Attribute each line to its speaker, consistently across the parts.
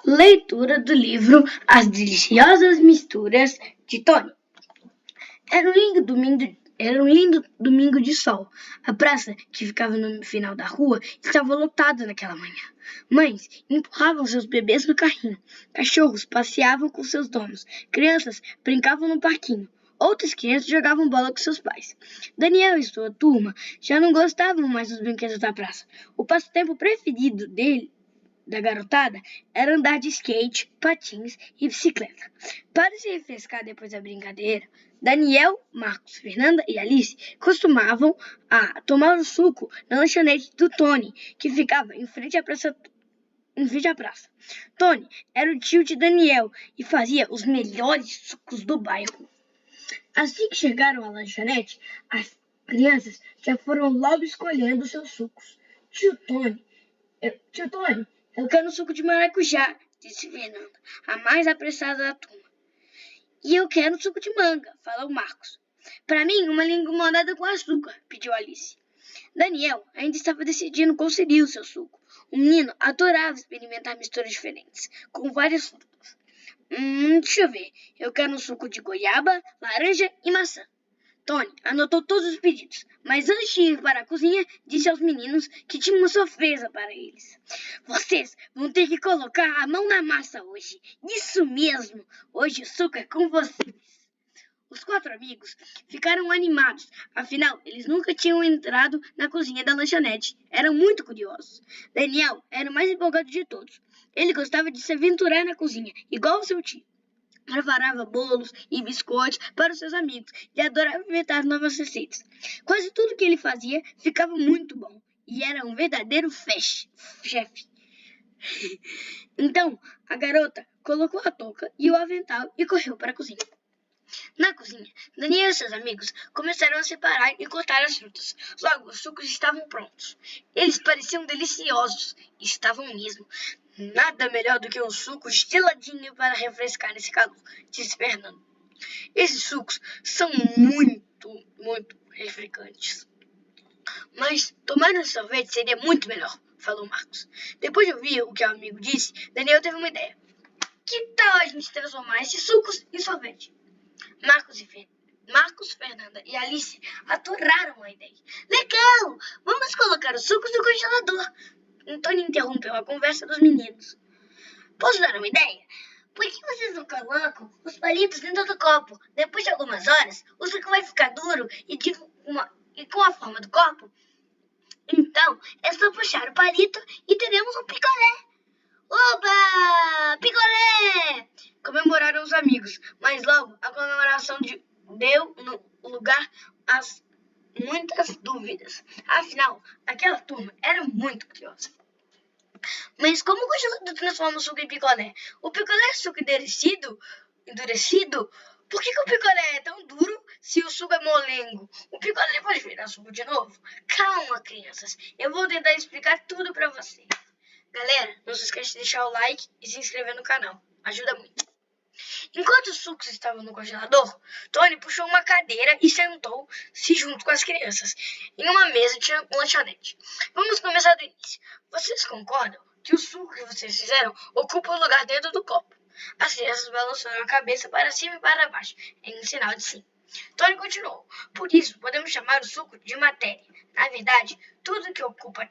Speaker 1: Leitura do livro As Deliciosas Misturas de Tony. Era um lindo domingo de sol. A praça, que ficava no final da rua, estava lotada naquela manhã. Mães empurravam seus bebês no carrinho. Cachorros passeavam com seus donos. Crianças brincavam no parquinho. Outras crianças jogavam bola com seus pais. Daniel e sua turma já não gostavam mais dos brinquedos da praça. O passatempo preferido da garotada era andar de skate, patins e bicicleta. Para se refrescar depois da brincadeira, Daniel, Marcos, Fernanda e Alice costumavam tomar um suco na lanchonete do Tony, que ficava em frente à praça. Tony era o tio de Daniel e fazia os melhores sucos do bairro. Assim que chegaram à lanchonete, as crianças já foram logo escolhendo seus sucos. Tio Tony, eu quero um suco de maracujá, disse Fernanda, a mais apressada da turma. E eu quero um suco de manga, falou Marcos. Para mim, uma limonada com açúcar, pediu Alice. Daniel ainda estava decidindo qual seria o seu suco. O menino adorava experimentar misturas diferentes, com várias frutas. Deixa eu ver. Eu quero um suco de goiaba, laranja e maçã. Tony anotou todos os pedidos, mas antes de ir para a cozinha, disse aos meninos que tinha uma surpresa para eles. Vocês vão ter que colocar a mão na massa hoje. Isso mesmo! Hoje o suco é com vocês. Os 4 amigos ficaram animados, afinal, eles nunca tinham entrado na cozinha da lanchonete. Eram muito curiosos. Daniel era o mais empolgado de todos. Ele gostava de se aventurar na cozinha, igual ao seu tio. Preparava bolos e biscoitos para os seus amigos e adorava inventar novas receitas. Quase tudo que ele fazia ficava muito bom e era um verdadeiro chefe. Então, a garota colocou a touca e o avental e correu para a cozinha. Na cozinha, Daniel e seus amigos começaram a separar e cortar as frutas. Logo, os sucos estavam prontos. Eles pareciam deliciosos. Estavam mesmo. Nada melhor do que um suco geladinho para refrescar nesse calor, disse Fernando. Esses sucos são muito refrescantes. Mas tomar um sorvete seria muito melhor, falou Marcos. Depois de ouvir o que o amigo disse, Daniel teve uma ideia. Que tal a gente transformar esses sucos em sorvete? Marcos, Fernanda e Alice adoraram a ideia. Legal! Vamos colocar os sucos no congelador. Antônio interrompeu a conversa dos meninos. Posso dar uma ideia? Por que vocês não colocam os palitos dentro do copo? Depois de algumas horas, o suco vai ficar duro e com a forma do copo. Então, é só puxar o palito e teremos um picolé. Oba! Picolé! Comemoraram os amigos, mas logo a comemoração deu lugar a muitas dúvidas. Afinal, aquela turma era muito curiosa. Mas como o congelador transforma o suco em picolé? O picolé é suco endurecido? Por que o picolé é tão duro se o suco é molengo? O picolé pode virar suco de novo? Calma, crianças. Eu vou tentar explicar tudo para vocês. Galera, não se esqueça de deixar o like e se inscrever no canal. Ajuda muito. Enquanto os sucos estavam no congelador, Tony puxou uma cadeira e sentou-se junto com as crianças em uma mesa de lanchonete. Vamos começar do início. Vocês concordam que o suco que vocês fizeram ocupa o lugar dentro do copo? As crianças balançaram a cabeça para cima e para baixo, em um sinal de sim. Tony continuou. Por isso, podemos chamar o suco de matéria. Na verdade, tudo que ocupa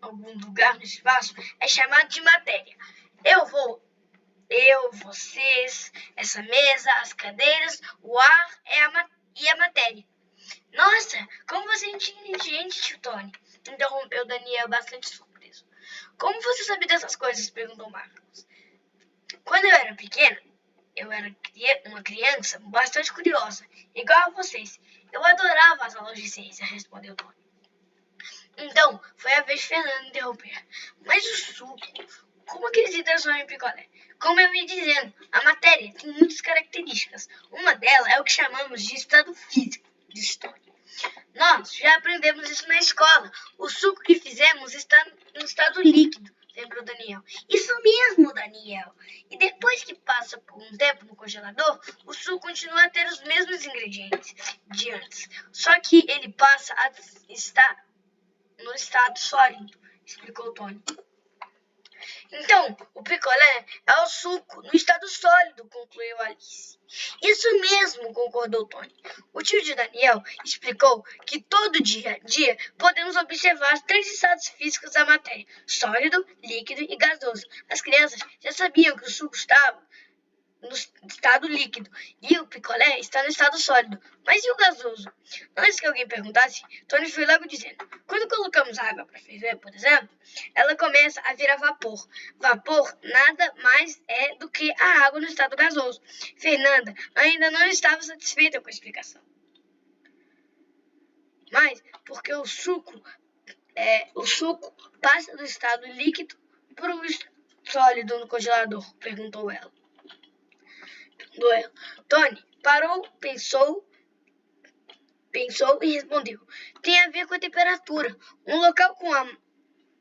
Speaker 1: algum lugar no espaço é chamado de matéria. Vocês, essa mesa, as cadeiras, o ar e a matéria. Nossa, como você é inteligente, tio Tony, interrompeu Daniel bastante surpreso. Como você sabe dessas coisas? Perguntou Marcos. Quando eu era pequena, eu era uma criança bastante curiosa, igual a vocês. Eu adorava as aulas de ciência, respondeu Tony. Então, foi a vez de Fernando interromper. Mas o suco, como que ele se transforma em picolé? Como eu ia dizendo, a matéria tem muitas características. Uma delas é o que chamamos de estado físico, disse Tony. Nós já aprendemos isso na escola. O suco que fizemos está em estado líquido, lembrou Daniel. Isso mesmo, Daniel. E depois que passa por um tempo no congelador, o suco continua a ter os mesmos ingredientes de antes. Só que ele passa a estar no estado sólido, explicou Tony. Então, o picolé é o suco no estado sólido, concluiu Alice. Isso mesmo, concordou Tony. O tio de Daniel explicou que todo dia podemos observar os 3 estados físicos da matéria: sólido, líquido e gasoso. As crianças já sabiam que o suco estava no estado líquido e o picolé está no estado sólido. Mas e o gasoso? Antes que alguém perguntasse, Tony foi logo dizendo: quando colocamos água para ferver, por exemplo, ela começa a virar vapor. Vapor nada mais é do que a água no estado gasoso. Fernanda ainda não estava satisfeita com a explicação. Mas porque o suco passa do estado líquido para o sólido no congelador? Perguntou ela. Tony parou, pensou e respondeu: tem a ver com a temperatura. Um local com a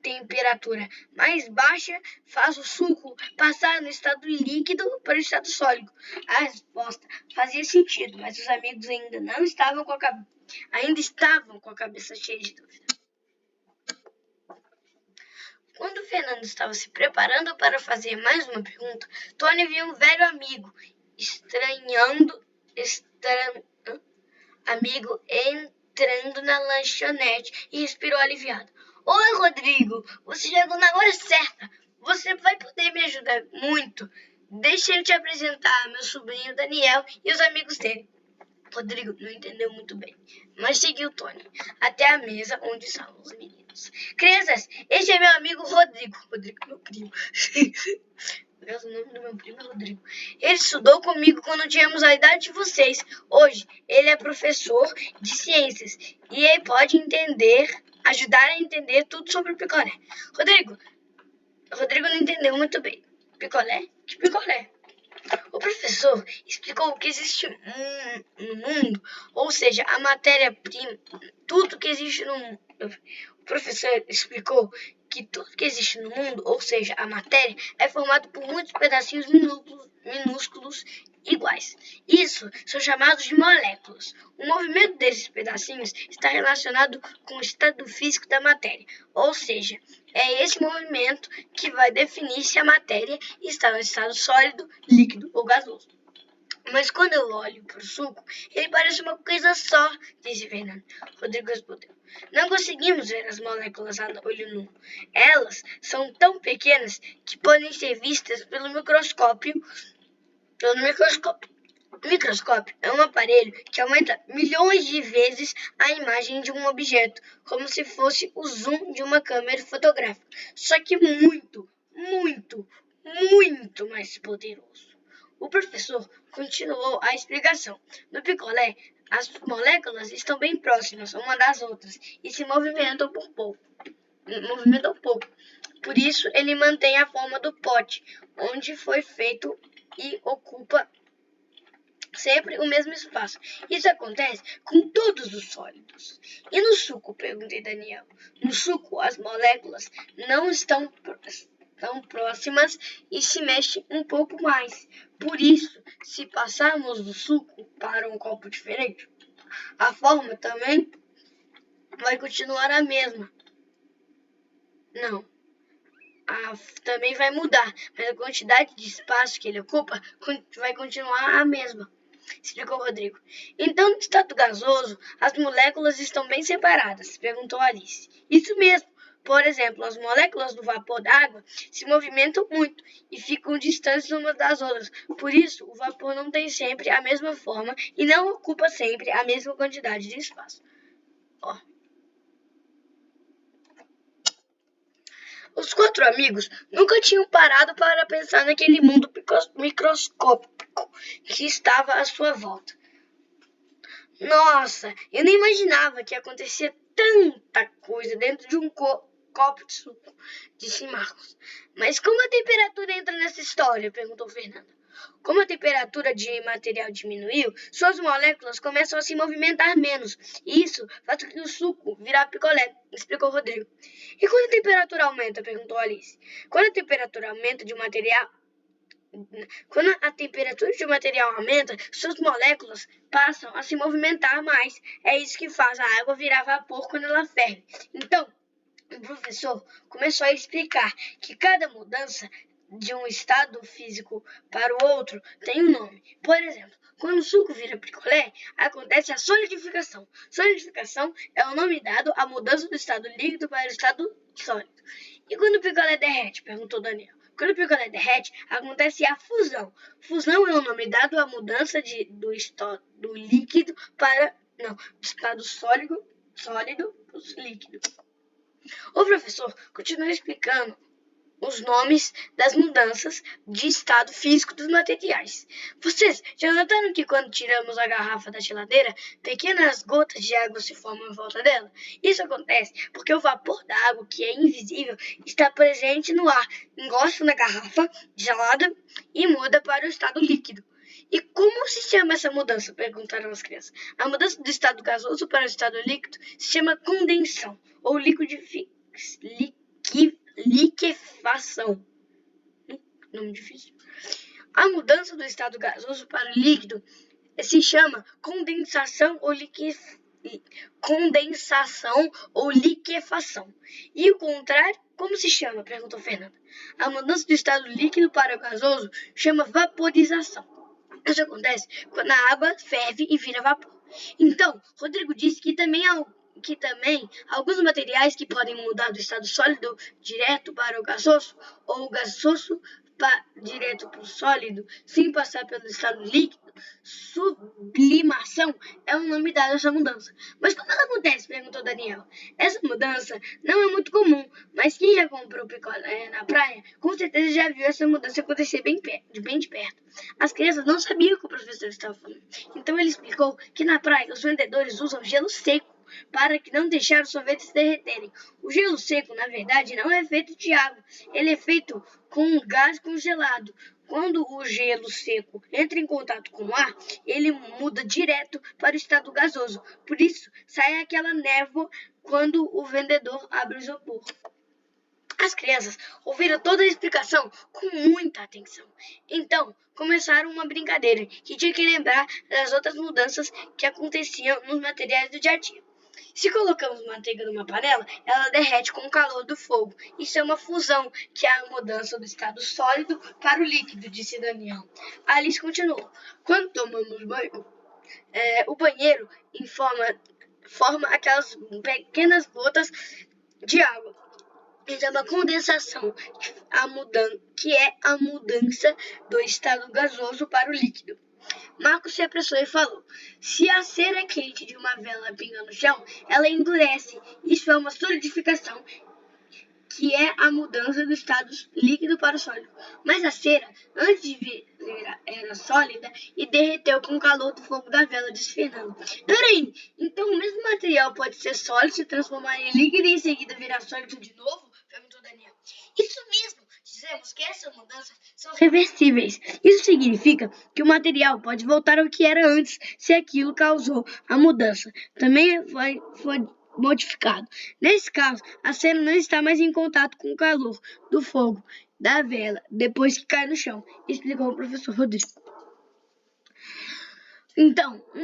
Speaker 1: temperatura mais baixa faz o suco passar no estado líquido para o estado sólido. A resposta fazia sentido, mas os amigos ainda estavam com a cabeça cheia de dúvida. Quando Fernando estava se preparando para fazer mais uma pergunta, Tony viu um velho amigo entrando na lanchonete e respirou aliviado. Oi, Rodrigo, você chegou na hora certa. Você vai poder me ajudar muito. Deixa eu te apresentar meu sobrinho Daniel e os amigos dele. Rodrigo não entendeu muito bem, mas seguiu Tony até a mesa onde estavam os meninos. Crianças, este é meu amigo Rodrigo. Rodrigo, meu primo. O nome do meu primo é Rodrigo. Ele estudou comigo quando tínhamos a idade de vocês. Hoje, ele é professor de ciências e ele pode ajudar a entender tudo sobre o picolé. Rodrigo não entendeu muito bem. Picolé? Que picolé? O professor explicou que existe no mundo, ou seja, a matéria-prima, tudo que existe no mundo. O professor explicou que tudo que existe no mundo, ou seja, a matéria, é formado por muitos pedacinhos minúsculos iguais. Isso são chamados de moléculas. O movimento desses pedacinhos está relacionado com o estado físico da matéria, ou seja, é esse movimento que vai definir se a matéria está no estado sólido, líquido ou gasoso. Mas quando eu olho para o suco, ele parece uma coisa só, disse Fernando. Rodrigo respondeu. Não conseguimos ver as moléculas a olho nu. Elas são tão pequenas que podem ser vistas pelo microscópio. O microscópio é um aparelho que aumenta milhões de vezes a imagem de um objeto, como se fosse o zoom de uma câmera fotográfica, só que muito, muito, muito mais poderoso. O professor continuou a explicação. No picolé, as moléculas estão bem próximas uma das outras e se movimentam um pouco. Por isso, ele mantém a forma do pote onde foi feito e ocupa sempre o mesmo espaço. Isso acontece com todos os sólidos. E no suco? Perguntei Daniel. No suco, as moléculas não estão tão próximas e se mexem um pouco mais. Por isso, se passarmos do suco para um copo diferente, a forma também vai continuar a mesma. Não. Também vai mudar, mas a quantidade de espaço que ele ocupa vai continuar a mesma, explicou Rodrigo. Então, no estado gasoso, as moléculas estão bem separadas, perguntou Alice. Isso mesmo. Por exemplo, as moléculas do vapor d'água se movimentam muito e ficam distantes umas das outras. Por isso, o vapor não tem sempre a mesma forma e não ocupa sempre a mesma quantidade de espaço. Os 4 amigos nunca tinham parado para pensar naquele mundo microscópico que estava à sua volta. Nossa, eu nem imaginava que acontecia tanta coisa dentro de um copo de suco, disse Marcos. Mas como a temperatura entra nessa história? Perguntou Fernanda. Como a temperatura de material diminuiu, suas moléculas começam a se movimentar menos. E isso faz com que o suco virar picolé, explicou Rodrigo. E quando a temperatura aumenta? Perguntou Alice. Quando a temperatura de um material aumenta, suas moléculas passam a se movimentar mais. É isso que faz a água virar vapor quando ela ferve. Então, O professor começou a explicar que cada mudança de um estado físico para o outro tem um nome. Por exemplo, quando o suco vira picolé, acontece a solidificação. Solidificação é o nome dado à mudança do estado líquido para o estado sólido. E quando o picolé derrete? Perguntou Daniel. Quando o picolé derrete, acontece a fusão. Fusão é o nome dado à mudança do líquido para do estado sólido para o líquido. O professor continuou explicando os nomes das mudanças de estado físico dos materiais. Vocês já notaram que quando tiramos a garrafa da geladeira, pequenas gotas de água se formam em volta dela? Isso acontece porque o vapor da água, que é invisível, está presente no ar, encosta na garrafa gelada e muda para o estado líquido. E como se chama essa mudança? Perguntaram as crianças. A mudança do estado gasoso para o estado líquido se chama condensação ou liquefação. Nome difícil. A mudança do estado gasoso para o líquido se chama condensação ou liquefação. E o contrário, como se chama? Perguntou Fernanda. A mudança do estado líquido para o gasoso chama vaporização. Isso acontece quando a água ferve e vira vapor. Então, Rodrigo disse que também alguns materiais que podem mudar do estado sólido direto para o gasoso ou o gasoso direto para o sólido sem passar pelo estado líquido, sublimação é o nome dado a essa mudança. Mas como ela acontece? Perguntou Daniel. Essa mudança não é muito comum, mas quem já comprou picolé na praia, com certeza já viu essa mudança acontecer bem de perto. As crianças não sabiam o que o professor estava falando. Então ele explicou que na praia os vendedores usam gelo seco para que não deixar os sorvetes derreterem. O gelo seco, na verdade, não é feito de água. Ele é feito com um gás congelado. Quando o gelo seco entra em contato com o ar, ele muda direto para o estado gasoso. Por isso, sai aquela névoa quando o vendedor abre o isopor. As crianças ouviram toda a explicação com muita atenção. Então, começaram uma brincadeira que tinha que lembrar das outras mudanças que aconteciam nos materiais do dia a dia. Se colocamos manteiga numa panela, ela derrete com o calor do fogo. Isso é uma fusão, que é a mudança do estado sólido para o líquido, disse Daniel. Alice continuou. Quando tomamos banho, o banheiro forma aquelas pequenas gotas de água. Então, é uma condensação, que é a mudança do estado gasoso para o líquido. Marcos se apressou e falou: se a cera quente de uma vela pinga no chão, ela endurece. Isso é uma solidificação, que é a mudança do estado líquido para o sólido. Mas a cera, antes de vir, era sólida e derreteu com o calor do fogo da vela, disse Fernando. Peraí, então o mesmo material pode ser sólido, se transformar em líquido e em seguida virar sólido de novo? Perguntou Daniel. Isso mesmo! Dizemos que essas mudanças são reversíveis. Isso significa que o material pode voltar ao que era antes, se aquilo causou a mudança. Também foi modificado. Nesse caso, a cera não está mais em contato com o calor do fogo da vela depois que cai no chão, explicou o professor Rodrigo. Então, o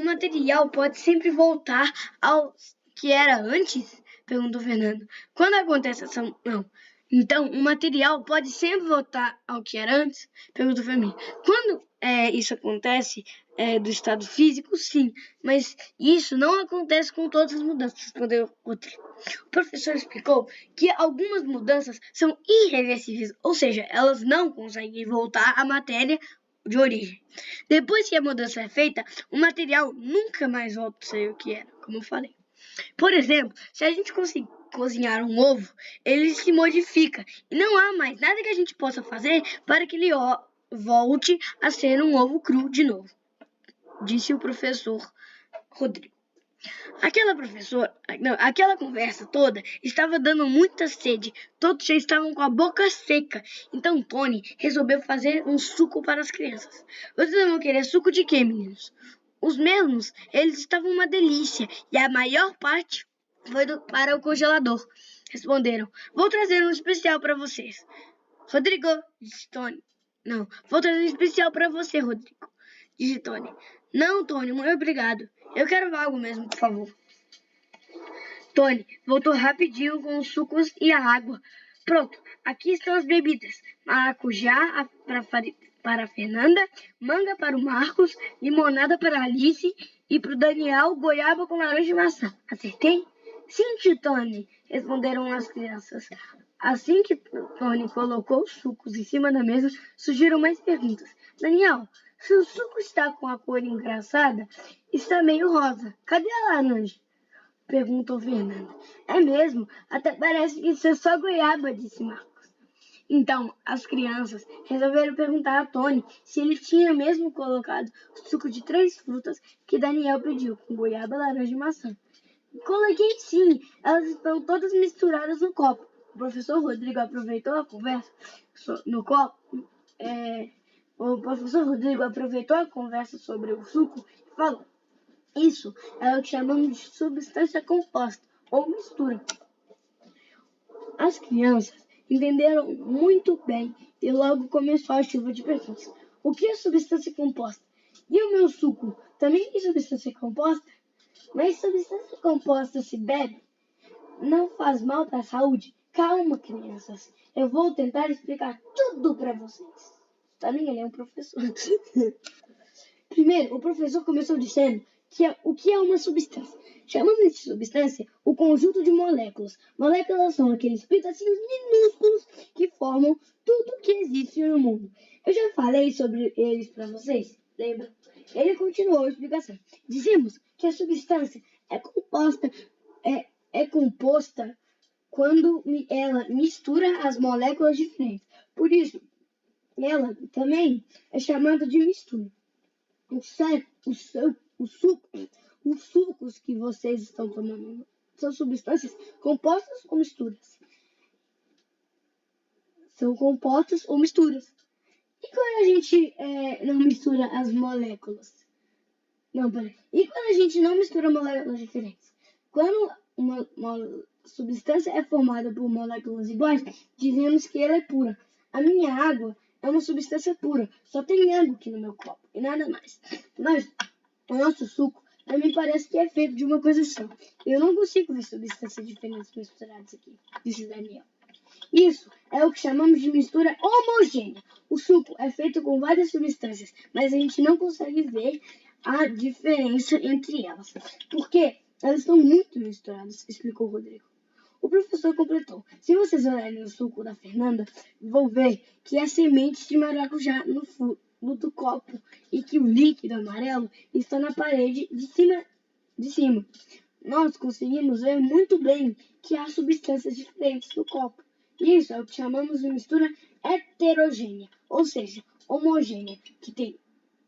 Speaker 1: material pode sempre voltar ao que era antes? Perguntou Fernando. Quando acontece essa... Não. Então, o material pode sempre voltar ao que era antes? Perguntou Fernando. Quando isso acontece do estado físico, sim. Mas isso não acontece com todas as mudanças, respondeu Rodrigo. O professor explicou que algumas mudanças são irreversíveis, ou seja, elas não conseguem voltar à matéria de origem. Depois que a mudança é feita, o material nunca mais volta a ser o que era, como eu falei. Por exemplo, se a gente conseguir cozinhar um ovo, ele se modifica e não há mais nada que a gente possa fazer para que ele volte a ser um ovo cru de novo, disse o professor Rodrigo. Aquela conversa toda estava dando muita sede. Todos já estavam com a boca seca. Então Tony resolveu fazer um suco para as crianças. Vocês vão querer suco de quê, meninos? Os mesmos, eles estavam uma delícia. E a maior parte foi para o congelador. Responderam. Vou trazer um especial para vocês. Rodrigo, disse Tony. Não, vou trazer um especial para você, Rodrigo, disse Tony. Não, Tony, muito obrigado. Eu quero algo mesmo, por favor. Tony voltou rapidinho com os sucos e a água. Pronto, aqui estão as bebidas. Maracujá para a Fernanda, manga para o Marcos, limonada para a Alice e para o Daniel, goiaba com laranja e maçã. Acertei? Sim, tio Tony, responderam as crianças. Assim que Tony colocou os sucos em cima da mesa, surgiram mais perguntas. Daniel, seu suco está com a cor engraçada? Está meio rosa. Cadê a laranja? Perguntou Fernanda. É mesmo? Até parece que isso é só goiaba, disse Marcos. Então, as crianças resolveram perguntar a Tony se ele tinha mesmo colocado o suco de 3 frutas que Daniel pediu, com goiaba, laranja e maçã. Coloquei sim, elas estão todas misturadas no copo. O professor Rodrigo aproveitou a conversa no copo. O professor Rodrigo aproveitou a conversa sobre o suco e falou: isso é o que chamamos de substância composta ou mistura. As crianças entenderam muito bem e logo começou a chuva de perguntas. O que é substância composta? E o meu suco também tem substância composta? Mas substância composta se bebe? Não faz mal para a saúde? Calma, crianças. Eu vou tentar explicar tudo para vocês. Também ele é um professor. Primeiro, o professor começou dizendo o que é uma substância. Chamamos de substância o conjunto de moléculas. Moléculas são aqueles pedacinhos minúsculos que formam tudo que existe no mundo. Eu já falei sobre eles para vocês, lembra? Ele continuou a explicação. Dizemos que a substância é composta quando ela mistura as moléculas diferentes. Por isso, ela também é chamada de mistura. Os sucos que vocês estão tomando são substâncias compostas ou misturas? São compostas ou misturas. E quando a gente não mistura as moléculas? Não, peraí. E quando a gente não mistura moléculas diferentes? Quando uma substância é formada por moléculas iguais, dizemos que ela é pura. A minha água é uma substância pura. Só tem água aqui no meu copo e nada mais. Mas o nosso suco também parece que é feito de uma coisa só. Eu não consigo ver substâncias diferentes misturadas aqui, disse Daniel. Isso é o que chamamos de mistura homogênea. O suco é feito com várias substâncias, mas a gente não consegue ver a diferença entre elas, porque elas estão muito misturadas, explicou Rodrigo. O professor completou. Se vocês olharem o suco da Fernanda, vão ver que há sementes de maracujá no fundo do copo e que o líquido amarelo está na parede de cima. Nós conseguimos ver muito bem que há substâncias diferentes no copo. Isso é o que chamamos de mistura heterogênea, ou seja, homogênea, que tem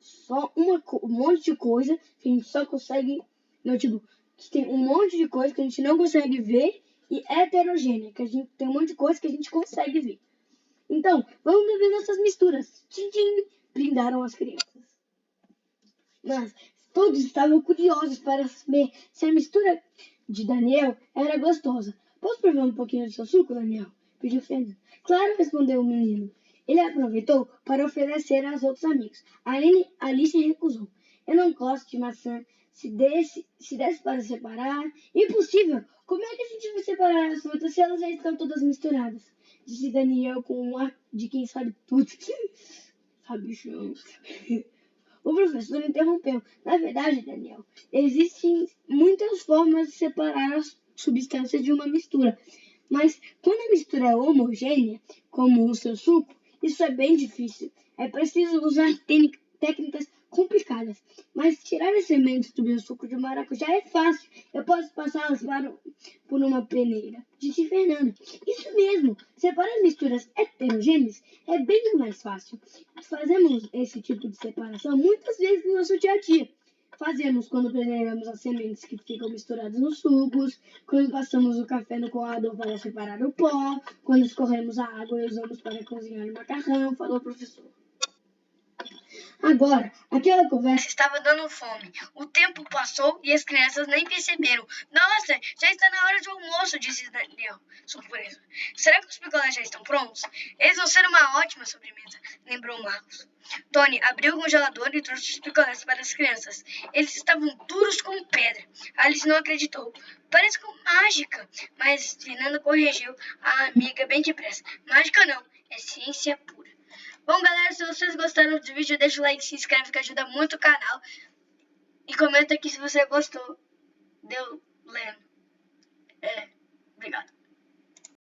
Speaker 1: só um monte de coisa que a gente só consegue... Não, tipo, que tem um monte de coisa que a gente não consegue ver e heterogênea, que a gente tem um monte de coisa que a gente consegue ver. Então, vamos beber nossas misturas. Tchim, tchim, brindaram as crianças. Mas todos estavam curiosos para saber se a mistura de Daniel era gostosa. Posso provar um pouquinho do seu suco, Daniel? Pediu Fernando. Claro, respondeu o menino. Ele aproveitou para oferecer aos outros amigos. Alice recusou. Eu não gosto de maçã. Se desse para separar, impossível. Como é que a gente vai separar as frutas se elas já estão todas misturadas? Disse Daniel com um ar de quem sabe tudo. Sabichão. O professor interrompeu. Na verdade, Daniel, existem muitas formas de separar as substâncias de uma mistura. Mas quando a mistura é homogênea, como o seu suco, isso é bem difícil. É preciso usar técnicas complicadas. Mas tirar as sementes do meu suco de maracujá é fácil. Eu posso passá-las por uma peneira. Disse Fernando. Isso mesmo. Separar misturas heterogêneas é bem mais fácil. Fazemos esse tipo de separação muitas vezes no nosso dia a dia. Fazemos quando peneiramos as sementes que ficam misturadas nos sucos, quando passamos o café no coador para separar o pó, quando escorremos a água e usamos para cozinhar o macarrão, falou o professor. Agora, aquela conversa estava dando fome. O tempo passou e as crianças nem perceberam. Nossa, já está na hora de almoço, disse Daniel, surpreso. Será que os picolés já estão prontos? Eles vão ser uma ótima sobremesa, lembrou Marcos. Tony abriu o congelador e trouxe os picolés para as crianças. Eles estavam duros como pedra. Alice não acreditou. Parece com mágica. Mas Fernanda corrigiu a amiga bem depressa. Mágica não, é ciência pura. Bom, galera, se vocês gostaram do vídeo, deixa o like, se inscreve que ajuda muito o canal. E comenta aqui se você gostou. Deu lendo.